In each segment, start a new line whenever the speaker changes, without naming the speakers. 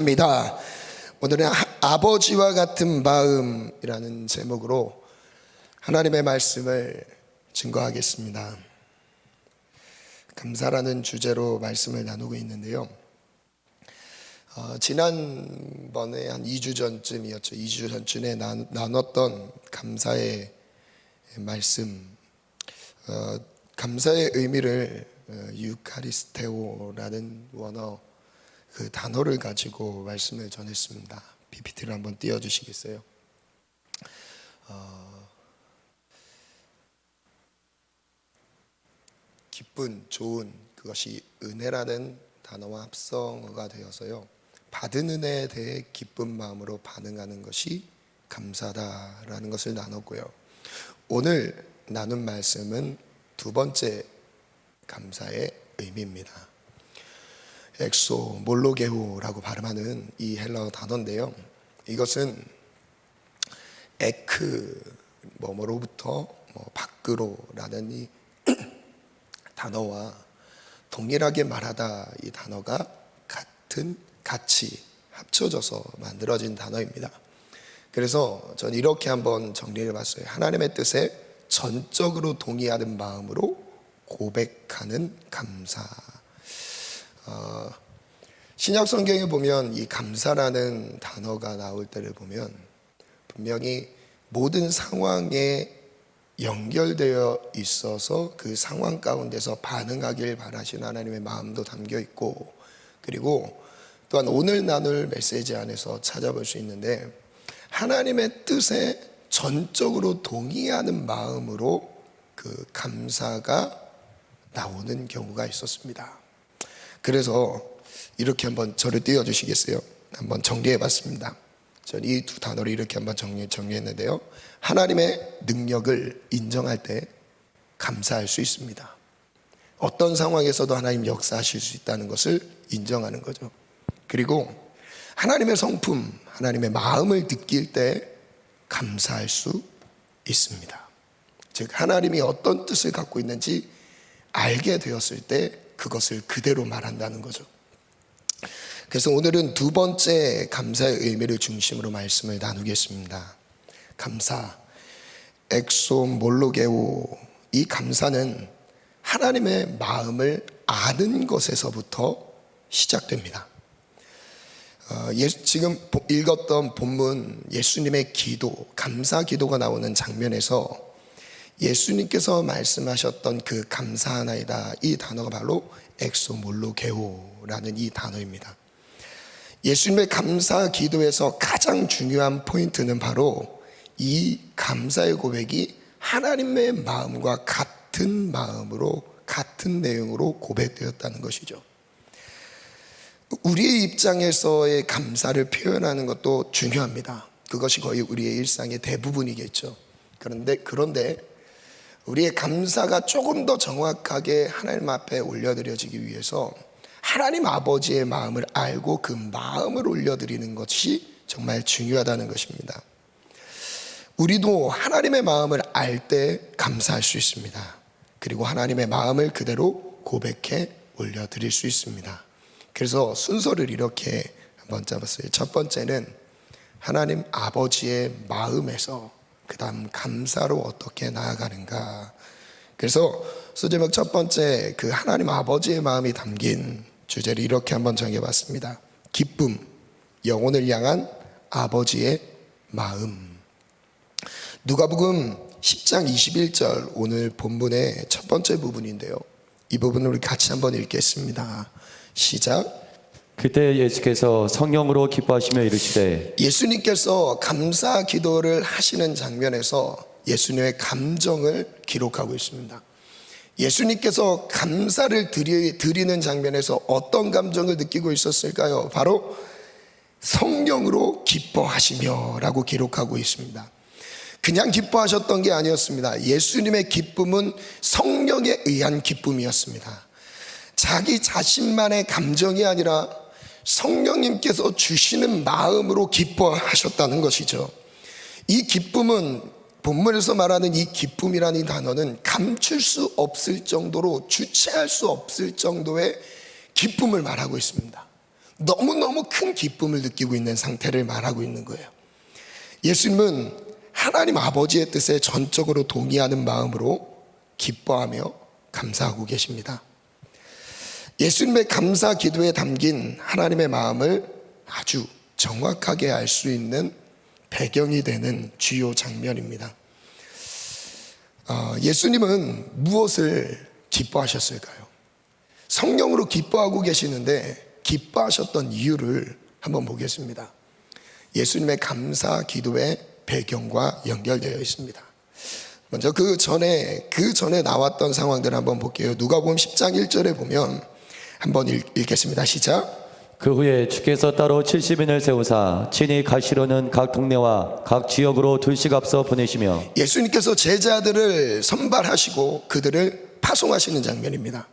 입니다. 오늘은 아버지와 같은 마음이라는 제목으로 하나님의 말씀을 증거하겠습니다. 감사라는 주제로 말씀을 나누고 있는데요. 지난번에 한 2주 전쯤이었죠. 2주 전쯤에 나눴던 감사의 말씀, 감사의 의미를 유카리스테오라는 원어 그 단어를 가지고 말씀을 전했습니다. PPT를 한번 띄워주시겠어요? 기쁜, 좋은, 그것이 은혜라는 단어와 합성어가 되어서요, 받은 은혜에 대해 기쁜 마음으로 반응하는 것이 감사다라는 것을 나눴고요. 오늘 나눈 말씀은 두 번째 감사의 의미입니다. 엑소 몰로게오라고 발음하는 이 헬라어 단어인데요, 이것은 에크 뭐뭐로부터 밖으로라는 이 단어와 동일하게 말하다, 이 단어가 같이 합쳐져서 만들어진 단어입니다. 그래서 전 이렇게 한번 정리를 해봤어요. 하나님의 뜻에 전적으로 동의하는 마음으로 고백하는 감사. 신약 성경에 보면 이 감사라는 단어가 나올 때를 보면 분명히 모든 상황에 연결되어 있어서 그 상황 가운데서 반응하길 바라시는 하나님의 마음도 담겨 있고, 그리고 또한 오늘 나눌 메시지 안에서 찾아볼 수 있는데, 하나님의 뜻에 전적으로 동의하는 마음으로 그 감사가 나오는 경우가 있었습니다. 그래서 이렇게 한번 저를 띄워주시겠어요? 한번 정리해 봤습니다. 저는 이 두 단어를 이렇게 한번 정리했는데요, 하나님의 능력을 인정할 때 감사할 수 있습니다. 어떤 상황에서도 하나님 역사하실 수 있다는 것을 인정하는 거죠. 그리고 하나님의 성품, 하나님의 마음을 느낄 때 감사할 수 있습니다. 즉 하나님이 어떤 뜻을 갖고 있는지 알게 되었을 때 그것을 그대로 말한다는 거죠. 그래서 오늘은 두 번째 감사의 의미를 중심으로 말씀을 나누겠습니다. 감사, 엑소몰로게오. 이 감사는 하나님의 마음을 아는 것에서부터 시작됩니다. 지금 읽었던 본문 예수님의 기도, 감사 기도가 나오는 장면에서 예수님께서 말씀하셨던 그 감사하나이다, 이 단어가 바로 엑소몰로게오라는 이 단어입니다. 예수님의 감사 기도에서 가장 중요한 포인트는 바로 이 감사의 고백이 하나님의 마음과 같은 마음으로, 같은 내용으로 고백되었다는 것이죠. 우리의 입장에서의 감사를 표현하는 것도 중요합니다. 그것이 거의 우리의 일상의 대부분이겠죠. 그런데 우리의 감사가 조금 더 정확하게 하나님 앞에 올려드려지기 위해서 하나님 아버지의 마음을 알고 그 마음을 올려드리는 것이 정말 중요하다는 것입니다. 우리도 하나님의 마음을 알 때 감사할 수 있습니다. 그리고 하나님의 마음을 그대로 고백해 올려드릴 수 있습니다. 그래서 순서를 이렇게 한번 잡았어요. 첫 번째는 하나님 아버지의 마음에서, 그 다음 감사로 어떻게 나아가는가. 그래서 소제목 첫 번째, 그 하나님 아버지의 마음이 담긴 주제를 이렇게 한번 정해봤습니다. 기쁨, 영혼을 향한 아버지의 마음. 누가복음 10장 21절, 오늘 본문의 첫 번째 부분인데요, 이 부분을 우리 같이 한번 읽겠습니다. 시작.
그때 예수께서 성령으로 기뻐하시며 이르시되,
예수님께서 감사 기도를 하시는 장면에서 예수님의 감정을 기록하고 있습니다. 예수님께서 감사를 드리는 장면에서 어떤 감정을 느끼고 있었을까요? 바로 성령으로 기뻐하시며 라고 기록하고 있습니다. 그냥 기뻐하셨던 게 아니었습니다. 예수님의 기쁨은 성령에 의한 기쁨이었습니다. 자기 자신만의 감정이 아니라 성령님께서 주시는 마음으로 기뻐하셨다는 것이죠. 이 기쁨은, 본문에서 말하는 이 기쁨이라는 단어는 감출 수 없을 정도로, 주체할 수 없을 정도의 기쁨을 말하고 있습니다. 너무너무 큰 기쁨을 느끼고 있는 상태를 말하고 있는 거예요. 예수님은 하나님 아버지의 뜻에 전적으로 동의하는 마음으로 기뻐하며 감사하고 계십니다. 예수님의 감사 기도에 담긴 하나님의 마음을 아주 정확하게 알 수 있는 배경이 되는 주요 장면입니다. 예수님은 무엇을 기뻐하셨을까요? 성령으로 기뻐하고 계시는데 기뻐하셨던 이유를 한번 보겠습니다. 예수님의 감사 기도의 배경과 연결되어 있습니다. 먼저 그 전에 나왔던 상황들을 한번 볼게요. 누가복음 10장 1절에 보면 한번 읽겠습니다. 시작.
그 후에 주께서 따로 70인을 세우사 친히 가시로는 각 동네와 각 지역으로 둘씩 앞서 보내시며
예수님께서 제자들을 선발하시고 그들을 파송하시는 장면입니다.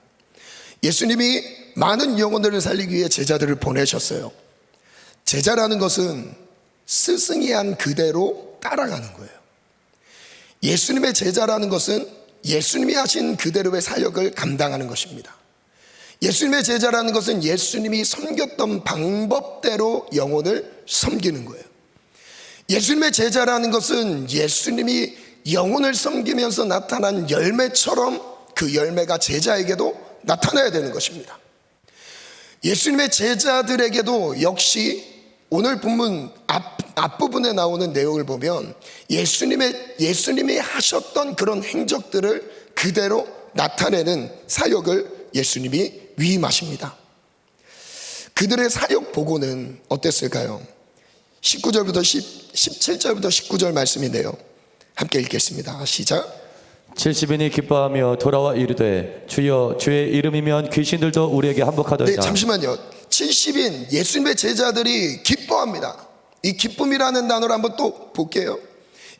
예수님이 많은 영혼들을 살리기 위해 제자들을 보내셨어요. 제자라는 것은 스승이 한 그대로 따라가는 거예요. 예수님의 제자라는 것은 예수님이 하신 그대로의 사역을 감당하는 것입니다. 예수님의 제자라는 것은 예수님이 섬겼던 방법대로 영혼을 섬기는 거예요. 예수님의 제자라는 것은 예수님이 영혼을 섬기면서 나타난 열매처럼 그 열매가 제자에게도 나타나야 되는 것입니다. 예수님의 제자들에게도 역시 오늘 본문 앞부분에 나오는 내용을 보면 예수님이 하셨던 그런 행적들을 그대로 나타내는 사역을 예수님이 위임하십니다. 그들의 사역 보고는 어땠을까요? 19절부터 17절부터 19절 말씀인데요. 함께 읽겠습니다. 시작.
70인이 기뻐하며 돌아와 이르되 주여 주의 이름이면 귀신들도 우리에게 한복하더이다.
네, 잠시만요. 70인 예수님의 제자들이 기뻐합니다. 이 기쁨이라는 단어를 한번 또 볼게요.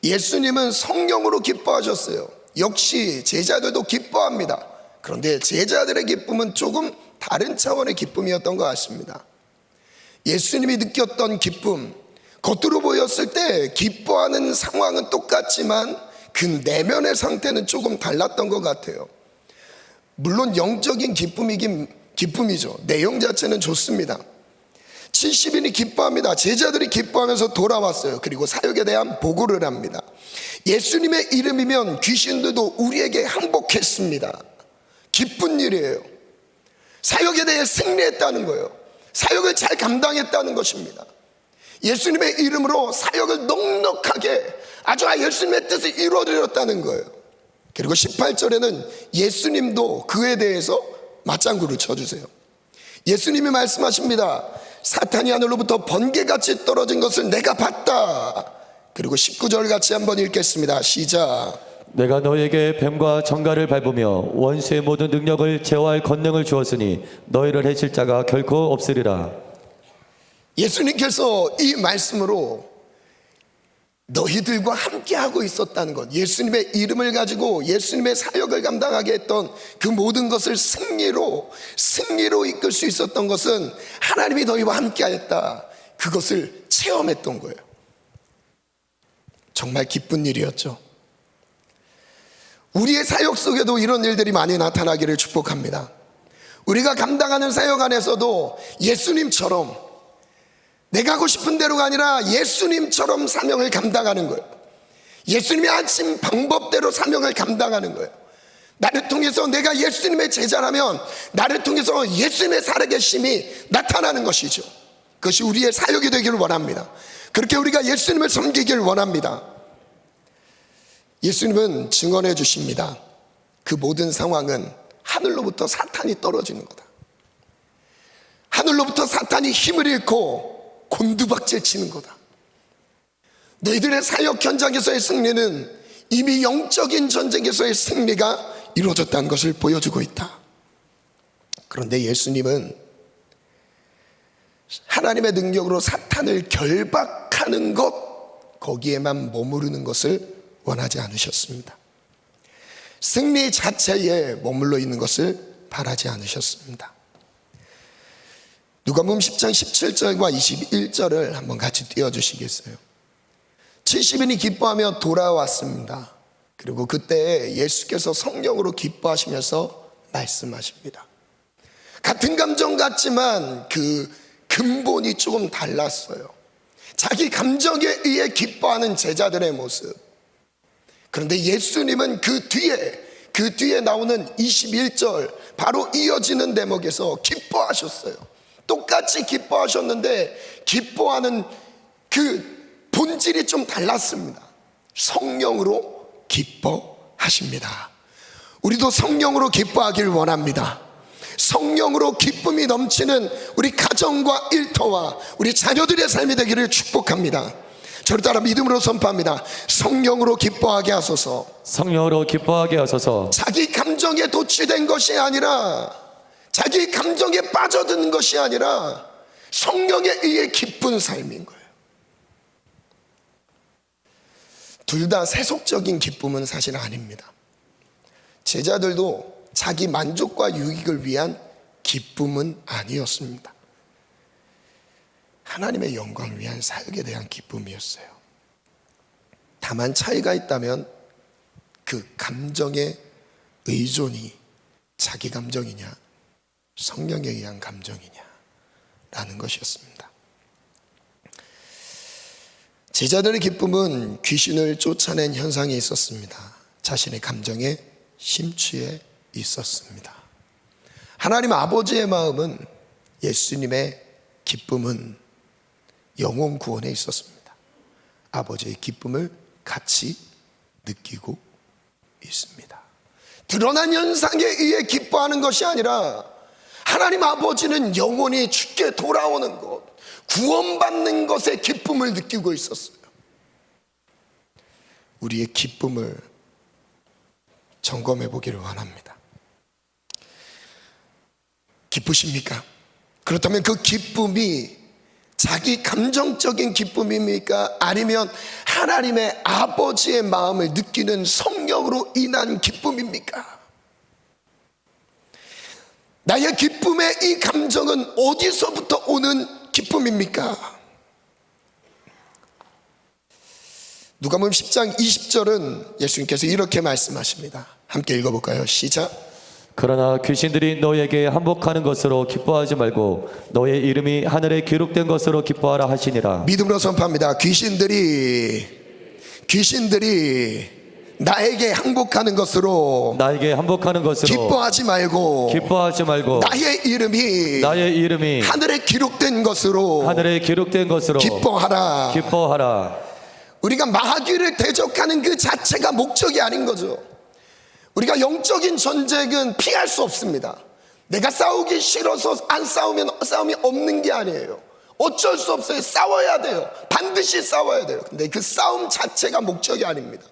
예수님은 성령으로 기뻐하셨어요. 역시 제자들도 기뻐합니다. 그런데 제자들의 기쁨은 조금 다른 차원의 기쁨이었던 것 같습니다. 예수님이 느꼈던 기쁨, 겉으로 보였을 때 기뻐하는 상황은 똑같지만 그 내면의 상태는 조금 달랐던 것 같아요. 물론 영적인 기쁨이죠. 내용 자체는 좋습니다. 70인이 기뻐합니다. 제자들이 기뻐하면서 돌아왔어요. 그리고 사역에 대한 보고를 합니다. 예수님의 이름이면 귀신들도 우리에게 항복했습니다. 기쁜 일이에요. 사역에 대해 승리했다는 거예요. 사역을 잘 감당했다는 것입니다. 예수님의 이름으로 사역을 넉넉하게 아주 예수님의 뜻을 이루어드렸다는 거예요. 그리고 18절에는 예수님도 그에 대해서 맞장구를 쳐주세요. 예수님이 말씀하십니다. 사탄이 하늘로부터 번개같이 떨어진 것을 내가 봤다. 그리고 19절 같이 한번 읽겠습니다. 시작.
내가 너에게 뱀과 정갈을 밟으며 원수의 모든 능력을 제어할 권능을 주었으니 너희를 해칠 자가 결코 없으리라.
예수님께서 이 말씀으로 너희들과 함께하고 있었다는 것, 예수님의 이름을 가지고 예수님의 사역을 감당하게 했던 그 모든 것을 승리로 이끌 수 있었던 것은 하나님이 너희와 함께하였다. 그것을 체험했던 거예요. 정말 기쁜 일이었죠. 우리의 사역 속에도 이런 일들이 많이 나타나기를 축복합니다. 우리가 감당하는 사역 안에서도 예수님처럼 내가 하고 싶은 대로가 아니라 예수님처럼 사명을 감당하는 거예요. 예수님이 하신 방법대로 사명을 감당하는 거예요. 나를 통해서 내가 예수님의 제자라면 나를 통해서 예수님의 살아계심이 나타나는 것이죠. 그것이 우리의 사역이 되기를 원합니다. 그렇게 우리가 예수님을 섬기기를 원합니다. 예수님은 증언해 주십니다. 그 모든 상황은 하늘로부터 사탄이 떨어지는 거다. 하늘로부터 사탄이 힘을 잃고 곤두박질 치는 거다. 너희들의 사역 현장에서의 승리는 이미 영적인 전쟁에서의 승리가 이루어졌다는 것을 보여주고 있다. 그런데 예수님은 하나님의 능력으로 사탄을 결박하는 것, 거기에만 머무르는 것을 원하지 않으셨습니다. 승리 자체에 머물러 있는 것을 바라지 않으셨습니다. 누가복음 10장 17절과 21절을 한번 같이 띄워주시겠어요? 70인이 기뻐하며 돌아왔습니다. 그리고 그때 예수께서 성령으로 기뻐하시면서 말씀하십니다. 같은 감정 같지만 그 근본이 조금 달랐어요. 자기 감정에 의해 기뻐하는 제자들의 모습. 그런데 예수님은 그 뒤에 나오는 21절 바로 이어지는 대목에서 기뻐하셨어요. 똑같이 기뻐하셨는데 기뻐하는 그 본질이 좀 달랐습니다. 성령으로 기뻐하십니다. 우리도 성령으로 기뻐하길 원합니다. 성령으로 기쁨이 넘치는 우리 가정과 일터와 우리 자녀들의 삶이 되기를 축복합니다. 저를 따라 믿음으로 선포합니다. 성령으로 기뻐하게 하소서.
성령으로 기뻐하게 하소서.
자기 감정에 도취된 것이 아니라, 자기 감정에 빠져드는 것이 아니라 성령에 의해 기쁜 삶인 거예요. 둘 다 세속적인 기쁨은 사실 아닙니다. 제자들도 자기 만족과 유익을 위한 기쁨은 아니었습니다. 하나님의 영광을 위한 사역에 대한 기쁨이었어요. 다만 차이가 있다면 그 감정의 의존이 자기 감정이냐 성령에 의한 감정이냐라는 것이었습니다. 제자들의 기쁨은 귀신을 쫓아낸 현상이 있었습니다. 자신의 감정에 심취해 있었습니다. 하나님 아버지의 마음은, 예수님의 기쁨은 영혼 구원에 있었습니다. 아버지의 기쁨을 같이 느끼고 있습니다. 드러난 현상에 의해 기뻐하는 것이 아니라 하나님 아버지는 영혼이 주께 돌아오는 것, 구원받는 것에 기쁨을 느끼고 있었어요. 우리의 기쁨을 점검해 보기를 원합니다. 기쁘십니까? 그렇다면 그 기쁨이 자기 감정적인 기쁨입니까? 아니면 하나님의 아버지의 마음을 느끼는 성령으로 인한 기쁨입니까? 나의 기쁨의 이 감정은 어디서부터 오는 기쁨입니까? 누가복음 10장 20절은 예수님께서 이렇게 말씀하십니다. 함께 읽어볼까요? 시작.
그러나 귀신들이 너에게 항복하는 것으로 기뻐하지 말고 너의 이름이 하늘에 기록된 것으로 기뻐하라 하시니라.
믿음으로 선포합니다. 귀신들이 나에게 항복하는 것으로 기뻐하지 말고 나의 이름이 하늘에 기록된 것으로 기뻐하라. 우리가 마귀를 대적하는 그 자체가 목적이 아닌 거죠. 우리가 영적인 전쟁은 피할 수 없습니다. 내가 싸우기 싫어서 안 싸우면 싸움이 없는 게 아니에요. 어쩔 수 없어요. 싸워야 돼요. 반드시 싸워야 돼요. 근데 그 싸움 자체가 목적이 아닙니다.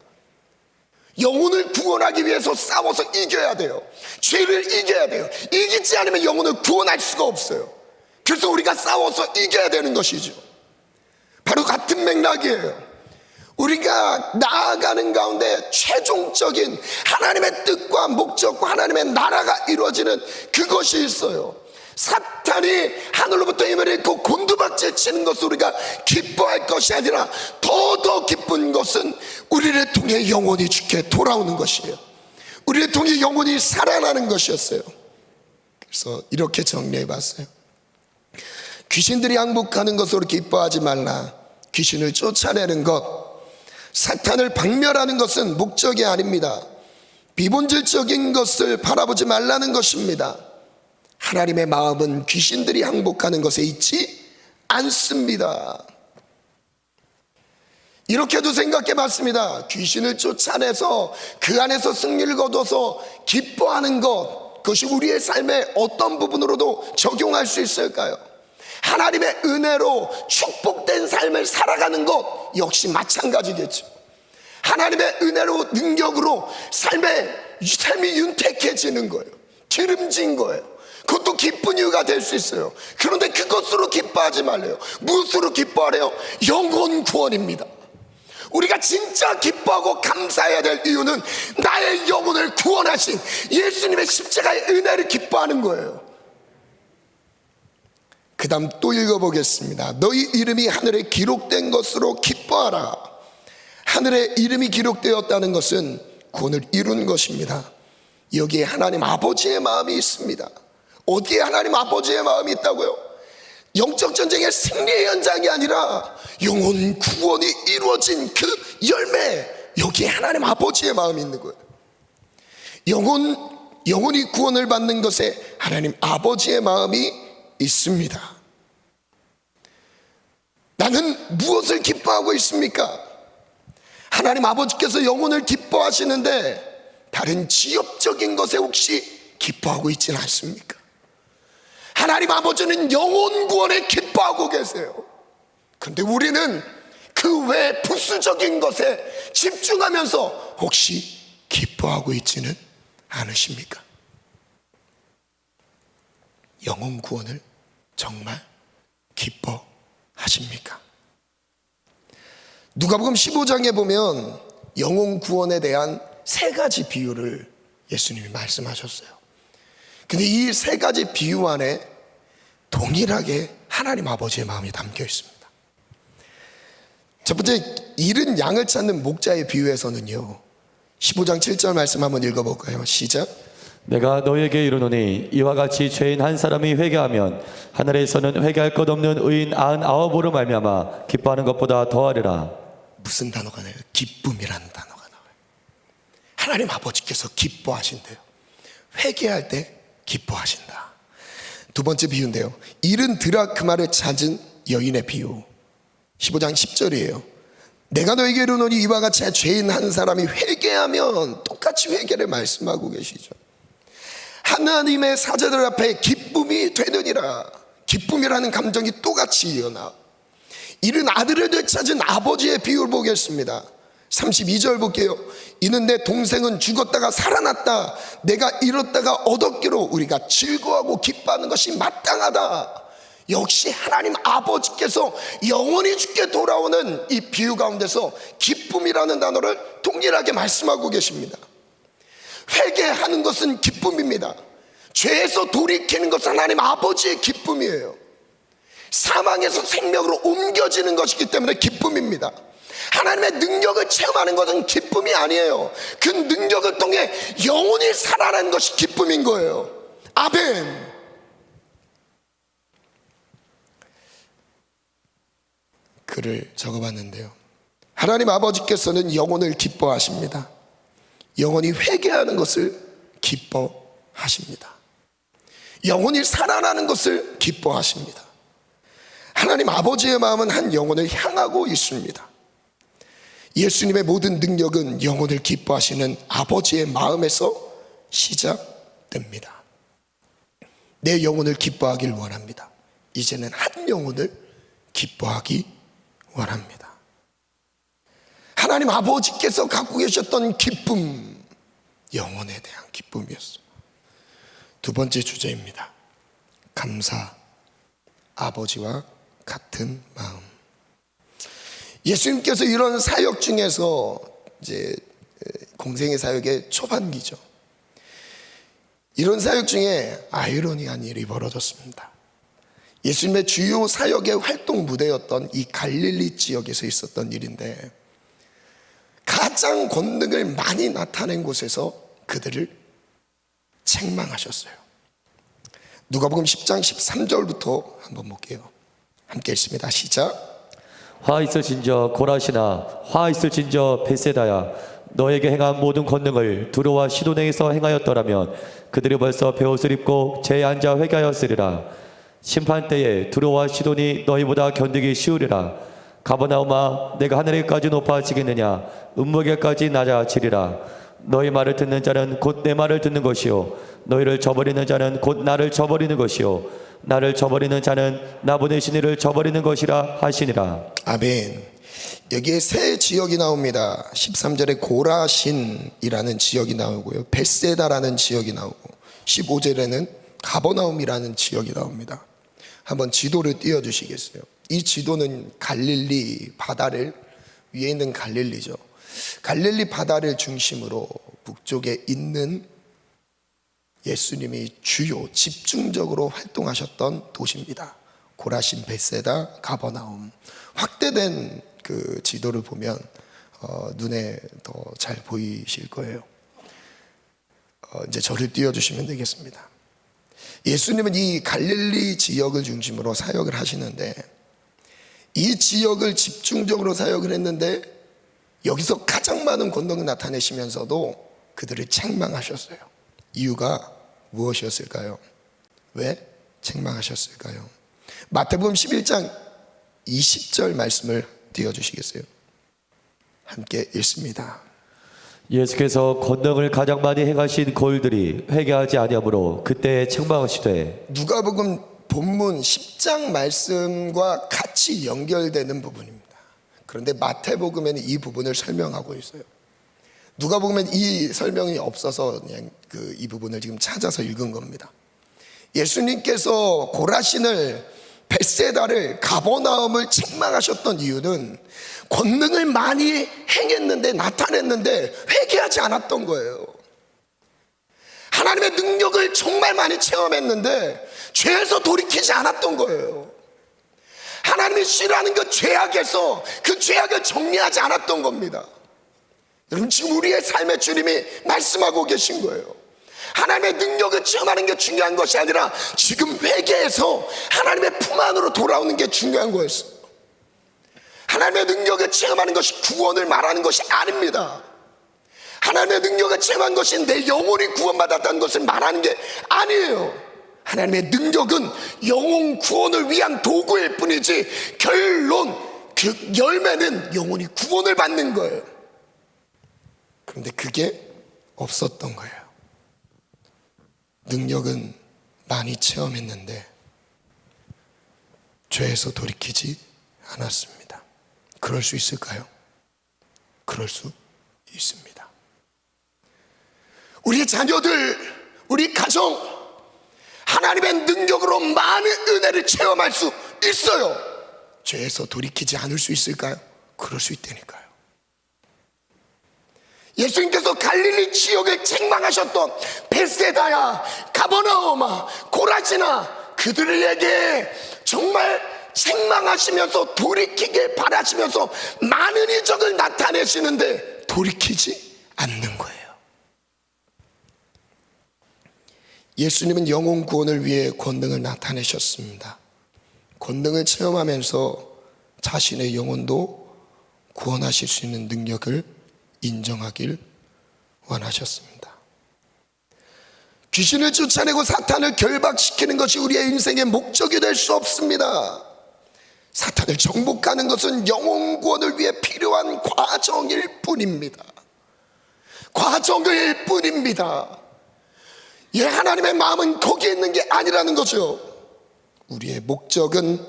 영혼을 구원하기 위해서 싸워서 이겨야 돼요. 죄를 이겨야 돼요. 이기지 않으면 영혼을 구원할 수가 없어요. 그래서 우리가 싸워서 이겨야 되는 것이죠. 바로 같은 맥락이에요. 우리가 나아가는 가운데 최종적인 하나님의 뜻과 목적과 하나님의 나라가 이루어지는 그것이 있어요. 사탄이 하늘로부터 힘을 잃고 곤두박질 치는 것을 우리가 기뻐할 것이 아니라 더 기쁜 것은 우리를 통해 영혼이 주께 돌아오는 것이에요. 우리를 통해 영혼이 살아나는 것이었어요. 그래서 이렇게 정리해 봤어요. 귀신들이 항복하는 것으로 기뻐하지 말라. 귀신을 쫓아내는 것, 사탄을 박멸하는 것은 목적이 아닙니다. 비본질적인 것을 바라보지 말라는 것입니다. 하나님의 마음은 귀신들이 항복하는 것에 있지 않습니다. 이렇게도 생각해 봤습니다. 귀신을 쫓아내서 그 안에서 승리를 거둬서 기뻐하는 것, 그것이 우리의 삶의 어떤 부분으로도 적용할 수 있을까요? 하나님의 은혜로 축복된 삶을 살아가는 것 역시 마찬가지겠죠. 하나님의 은혜로 능력으로 삶이 윤택해지는 거예요. 기름진 거예요. 그것도 기쁜 이유가 될 수 있어요. 그런데 그것으로 기뻐하지 말래요. 무엇으로 기뻐하래요? 영혼 구원입니다. 우리가 진짜 기뻐하고 감사해야 될 이유는 나의 영혼을 구원하신 예수님의 십자가의 은혜를 기뻐하는 거예요. 그 다음 또 읽어보겠습니다. 너희 이름이 하늘에 기록된 것으로 기뻐하라. 하늘에 이름이 기록되었다는 것은 구원을 이룬 것입니다. 여기에 하나님 아버지의 마음이 있습니다. 어디에 하나님 아버지의 마음이 있다고요? 영적 전쟁의 승리의 현장이 아니라 영혼 구원이 이루어진 그 열매, 여기에 하나님 아버지의 마음이 있는 거예요. 영혼이 구원을 받는 것에 하나님 아버지의 마음이 있습니다. 나는 무엇을 기뻐하고 있습니까? 하나님 아버지께서 영혼을 기뻐하시는데 다른 지엽적인 것에 혹시 기뻐하고 있지는 않습니까? 하나님 아버지는 영혼 구원에 기뻐하고 계세요. 그런데 우리는 그 외 부수적인 것에 집중하면서 혹시 기뻐하고 있지는 않으십니까? 영혼 구원을 정말 기뻐하십니까? 누가복음 15장에 보면 영혼 구원에 대한 세 가지 비유를 예수님이 말씀하셨어요. 근데 이 세 가지 비유 안에 동일하게 하나님 아버지의 마음이 담겨 있습니다. 첫 번째, 잃은 양을 찾는 목자의 비유에서는요, 15장 7절 말씀 한번 읽어볼까요? 시작.
내가 너에게 이르노니 이와 같이 죄인 한 사람이 회개하면 하늘에서는 회개할 것 없는 의인 99으로 말미암아 기뻐하는 것보다 더하리라.
무슨 단어가 나요? 기쁨이라는 단어가 나와요. 하나님 아버지께서 기뻐하신대요. 회개할 때 기뻐하신다. 두 번째 비유인데요, 잃은 드라크마를 찾은 여인의 비유, 15장 10절이에요. 내가 너에게 이르노니 이와 같이 죄인 한 사람이 회개하면, 똑같이 회개를 말씀하고 계시죠. 하나님의 사자들 앞에 기쁨이 되느니라. 기쁨이라는 감정이 똑같이 이어나. 잃은 아들을 되찾은 아버지의 비유를 보겠습니다. 32절 볼게요. 이는 내 동생은 죽었다가 살아났다. 내가 잃었다가 얻었기로 우리가 즐거워하고 기뻐하는 것이 마땅하다. 역시 하나님 아버지께서 영원히 주께 돌아오는 이 비유 가운데서 기쁨이라는 단어를 동일하게 말씀하고 계십니다. 회개하는 것은 기쁨입니다. 죄에서 돌이키는 것은 하나님 아버지의 기쁨이에요. 사망에서 생명으로 옮겨지는 것이기 때문에 기쁨입니다. 하나님의 능력을 체험하는 것은 기쁨이 아니에요. 그 능력을 통해 영혼이 살아나는 것이 기쁨인 거예요. 아멘. 글을 적어봤는데요, 하나님 아버지께서는 영혼을 기뻐하십니다. 영혼이 회개하는 것을 기뻐하십니다. 영혼이 살아나는 것을 기뻐하십니다. 하나님 아버지의 마음은 한 영혼을 향하고 있습니다. 예수님의 모든 능력은 영혼을 기뻐하시는 아버지의 마음에서 시작됩니다. 내 영혼을 기뻐하길 원합니다. 이제는 한 영혼을 기뻐하기 원합니다. 하나님 아버지께서 갖고 계셨던 기쁨, 영혼에 대한 기쁨이었어요. 두 번째 주제입니다. 감사, 아버지와 같은 마음. 예수님께서 이런 사역 중에서 이제 공생의 사역의 초반기죠. 이런 사역 중에 아이러니한 일이 벌어졌습니다. 예수님의 주요 사역의 활동 무대였던 이 갈릴리 지역에서 있었던 일인데, 가장 권능을 많이 나타낸 곳에서 그들을 책망하셨어요. 누가복음 10장 13절부터 한번 볼게요. 함께 읽습니다. 시작.
화 있을진저 고라시나, 화 있을진저 베세다야, 너에게 행한 모든 권능을 두로와 시도네에서 행하였더라면 그들이 벌써 베옷을 입고 제에 앉아 회개하였으리라. 심판 때에 두로와 시돈이 너희보다 견디기 쉬우리라. 가버나움아, 내가 하늘에까지 높아지겠느냐? 음무에게까지 낮아지리라. 너희 말을 듣는 자는 곧 내 말을 듣는 것이요, 너희를 저버리는 자는 곧 나를 저버리는 것이요, 나를 저버리는 자는 나 보내신 이를 저버리는 것이라 하시니라.
아멘. 여기에 세 지역이 나옵니다. 13절에 고라신이라는 지역이 나오고요, 베세다라는 지역이 나오고, 15절에는 가버나움이라는 지역이 나옵니다. 한번 지도를 띄워주시겠어요? 이 지도는 갈릴리 바다를, 위에 있는 갈릴리죠. 갈릴리 바다를 중심으로 북쪽에 있는 예수님이 주요 집중적으로 활동하셨던 도시입니다. 고라신, 베세다, 가버나움. 확대된 그 지도를 보면 눈에 더 잘 보이실 거예요. 이제 저를 띄워주시면 되겠습니다. 예수님은 이 갈릴리 지역을 중심으로 사역을 하시는데, 이 지역을 집중적으로 사역을 했는데 여기서 가장 많은 권능을 나타내시면서도 그들을 책망하셨어요. 이유가 무엇이었을까요? 왜 책망하셨을까요? 마태복음 11장 20절 말씀을 띄워주시겠어요? 함께 읽습니다.
예수께서 권능을 가장 많이 행하신 고을들이 회개하지 아니하므로 그때 책망하시되.
누가복음 본문 10장 말씀과 같이 연결되는 부분입니다. 그런데 마태복음에는 이 부분을 설명하고 있어요. 누가복음엔 이 설명이 없어서 그냥 이 부분을 지금 찾아서 읽은 겁니다. 예수님께서 고라신을, 벳세다를, 가버나움을 책망하셨던 이유는 권능을 많이 행했는데, 나타냈는데 회개하지 않았던 거예요. 하나님의 능력을 정말 많이 체험했는데 죄에서 돌이키지 않았던 거예요. 하나님이 싫어하는 그 죄악에서 그 죄악을 정리하지 않았던 겁니다. 여러분, 지금 우리의 삶의 주님이 말씀하고 계신 거예요. 하나님의 능력을 체험하는 게 중요한 것이 아니라 지금 회개해서 하나님의 품 안으로 돌아오는 게 중요한 거였어요. 하나님의 능력을 체험하는 것이 구원을 말하는 것이 아닙니다. 하나님의 능력을 체험한 것이 내 영혼이 구원받았다는 것을 말하는 게 아니에요. 하나님의 능력은 영혼 구원을 위한 도구일 뿐이지, 결론, 그 열매는 영혼이 구원을 받는 거예요. 그런데 그게 없었던 거예요. 능력은 많이 체험했는데 죄에서 돌이키지 않았습니다. 그럴 수 있을까요? 그럴 수 있습니다. 우리 자녀들, 우리 가정, 하나님의 능력으로 많은 은혜를 체험할 수 있어요. 죄에서 돌이키지 않을 수 있을까요? 그럴 수 있다니까요. 예수님께서 갈릴리 지역을 책망하셨던 벳세다야, 가버나움아, 고라지나, 그들에게 정말 책망하시면서 돌이키길 바라시면서 많은 이적을 나타내시는데 돌이키지 않는 거예요. 예수님은 영혼 구원을 위해 권능을 나타내셨습니다. 권능을 체험하면서 자신의 영혼도 구원하실 수 있는 능력을 인정하길 원하셨습니다. 귀신을 쫓아내고 사탄을 결박시키는 것이 우리의 인생의 목적이 될 수 없습니다. 사탄을 정복하는 것은 영혼 구원을 위해 필요한 과정일 뿐입니다. 과정일 뿐입니다. 하나님의 마음은 거기에 있는 게 아니라는 거죠. 우리의 목적은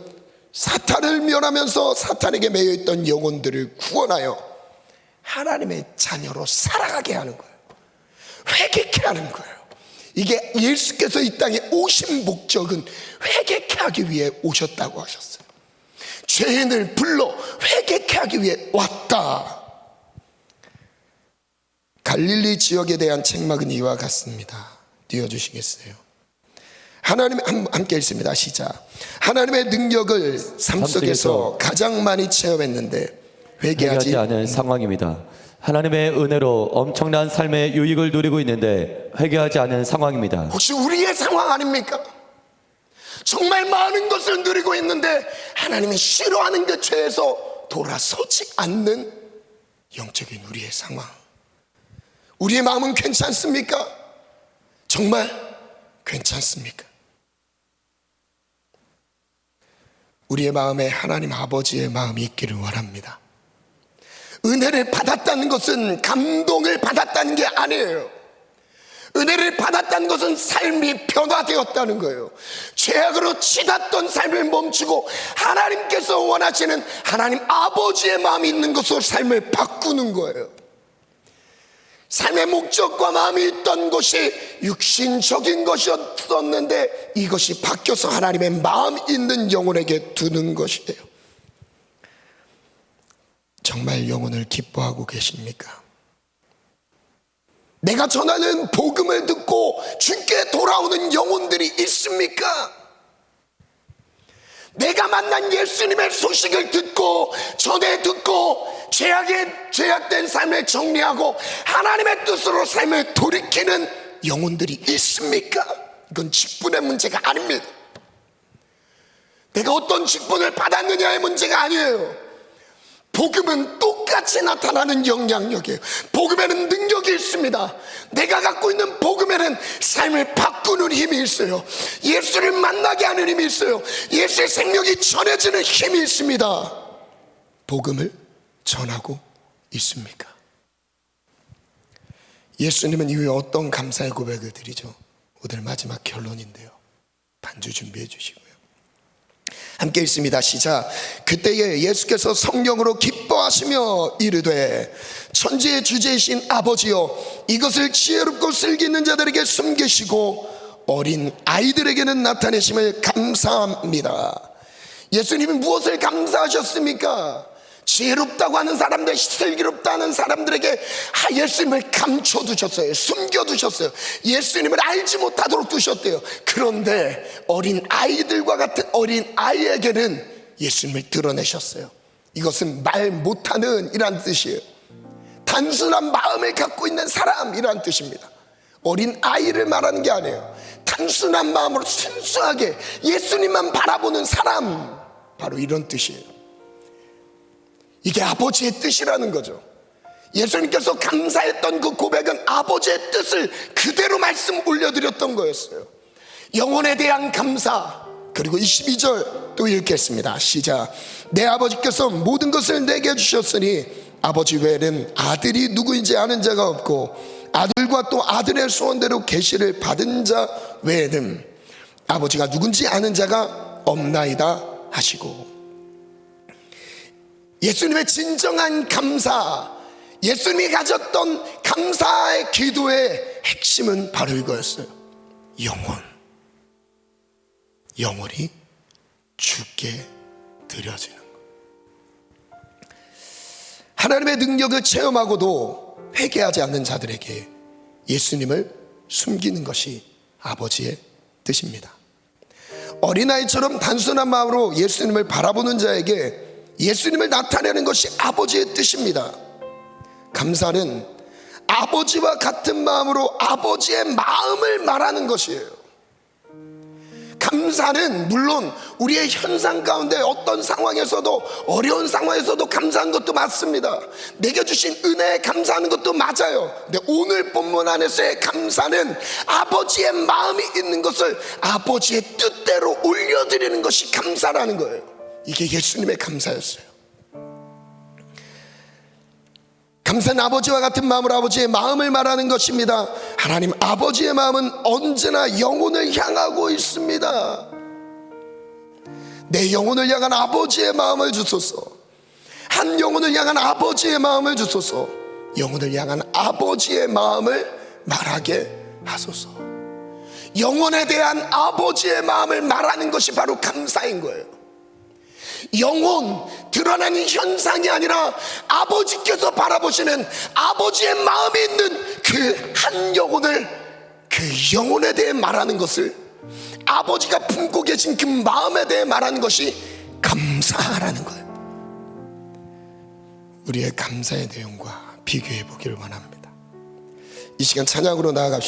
사탄을 멸하면서 사탄에게 매여있던 영혼들을 구원하여 하나님의 자녀로 살아가게 하는 거예요. 회개케 하는 거예요. 이게 예수께서 이 땅에 오신 목적은 회개케 하기 위해 오셨다고 하셨어요. 죄인을 불러 회개케 하기 위해 왔다. 갈릴리 지역에 대한 책망은 이와 같습니다. 띄워주시겠어요? 하나님, 함께 읽습니다. 시작. 하나님의 능력을 삶 속에서 가장 많이 체험했는데 회개하지
않은 상황입니다. 하나님의 은혜로 엄청난 삶의 유익을 누리고 있는데 회개하지 않은 상황입니다.
혹시 우리의 상황 아닙니까? 정말 많은 것을 누리고 있는데 하나님이 싫어하는 그 죄에서 돌아서지 않는 영적인 우리의 상황. 우리의 마음은 괜찮습니까? 정말 괜찮습니까? 우리의 마음에 하나님 아버지의 마음이 있기를 원합니다. 은혜를 받았다는 것은 감동을 받았다는 게 아니에요. 은혜를 받았다는 것은 삶이 변화되었다는 거예요. 죄악으로 치닫던 삶을 멈추고 하나님께서 원하시는 하나님 아버지의 마음이 있는 것으로 삶을 바꾸는 거예요. 삶의 목적과 마음이 있던 것이 육신적인 것이었었는데 이것이 바뀌어서 하나님의 마음 있는 영혼에게 두는 것이에요. 정말 영혼을 기뻐하고 계십니까? 내가 전하는 복음을 듣고 주께 돌아오는 영혼들이 있습니까? 내가 만난 예수님의 소식을 듣고 전해 듣고 죄악된 삶을 정리하고 하나님의 뜻으로 삶을 돌이키는 영혼들이 있습니까? 이건 직분의 문제가 아닙니다. 내가 어떤 직분을 받았느냐의 문제가 아니에요. 복음은 똑같이 나타나는 영향력이에요. 복음에는 능력이 있습니다. 내가 갖고 있는 복음에는 삶을 바꾸는 힘이 있어요. 예수를 만나게 하는 힘이 있어요. 예수의 생명이 전해지는 힘이 있습니다. 복음을 전하고 있습니까? 예수님은 이후에 어떤 감사의 고백을 드리죠? 오늘 마지막 결론인데요, 반주 준비해 주시고요. 함께 읽습니다. 시작. 그때에 예수께서 성령으로 기뻐하시며 이르되 천지의 주제이신 아버지여, 이것을 지혜롭고 슬기 있는 자들에게 숨기시고 어린 아이들에게는 나타내심을 감사합니다. 예수님이 무엇을 감사하셨습니까? 지혜롭다고 하는 사람들, 슬기롭다는 사람들에게 예수님을 감춰두셨어요. 숨겨두셨어요. 예수님을 알지 못하도록 두셨대요. 그런데 어린 아이들과 같은 어린 아이에게는 예수님을 드러내셨어요. 이것은 말 못하는 이란 뜻이에요. 단순한 마음을 갖고 있는 사람이란 뜻입니다. 어린 아이를 말하는 게 아니에요. 단순한 마음으로 순수하게 예수님만 바라보는 사람, 바로 이런 뜻이에요. 이게 아버지의 뜻이라는 거죠. 예수님께서 감사했던 그 고백은 아버지의 뜻을 그대로 말씀 올려드렸던 거였어요. 영혼에 대한 감사. 그리고 22절 또 읽겠습니다. 시작. 내 아버지께서 모든 것을 내게 주셨으니 아버지 외에는 아들이 누구인지 아는 자가 없고 아들과 또 아들의 소원대로 계시를 받은 자 외에는 아버지가 누군지 아는 자가 없나이다 하시고, 예수님의 진정한 감사, 예수님이 가졌던 감사의 기도의 핵심은 바로 이거였어요. 영혼이 주께 드려지는 것. 하나님의 능력을 체험하고도 회개하지 않는 자들에게 예수님을 숨기는 것이 아버지의 뜻입니다. 어린아이처럼 단순한 마음으로 예수님을 바라보는 자에게 예수님을 나타내는 것이 아버지의 뜻입니다. 감사는 아버지와 같은 마음으로 아버지의 마음을 말하는 것이에요. 감사는 물론 우리의 현상 가운데 어떤 상황에서도, 어려운 상황에서도 감사하는 것도 맞습니다. 내게 주신 은혜에 감사하는 것도 맞아요. 근데 오늘 본문 안에서의 감사는 아버지의 마음이 있는 것을 아버지의 뜻대로 올려드리는 것이 감사라는 거예요. 이게 예수님의 감사였어요. 감사는 아버지와 같은 마음으로 아버지의 마음을 말하는 것입니다. 하나님 아버지의 마음은 언제나 영혼을 향하고 있습니다. 내 영혼을 향한 아버지의 마음을 주소서. 한 영혼을 향한 아버지의 마음을 주소서. 영혼을 향한 아버지의 마음을 말하게 하소서. 영혼에 대한 아버지의 마음을 말하는 것이 바로 감사인 거예요. 영혼, 드러나는 현상이 아니라 아버지께서 바라보시는 아버지의 마음이 있는 그 한 영혼을, 그 영혼에 대해 말하는 것을, 아버지가 품고 계신 그 마음에 대해 말하는 것이 감사라는 거예요. 우리의 감사의 내용과 비교해 보기를 원합니다. 이 시간 찬양으로 나아갑시다.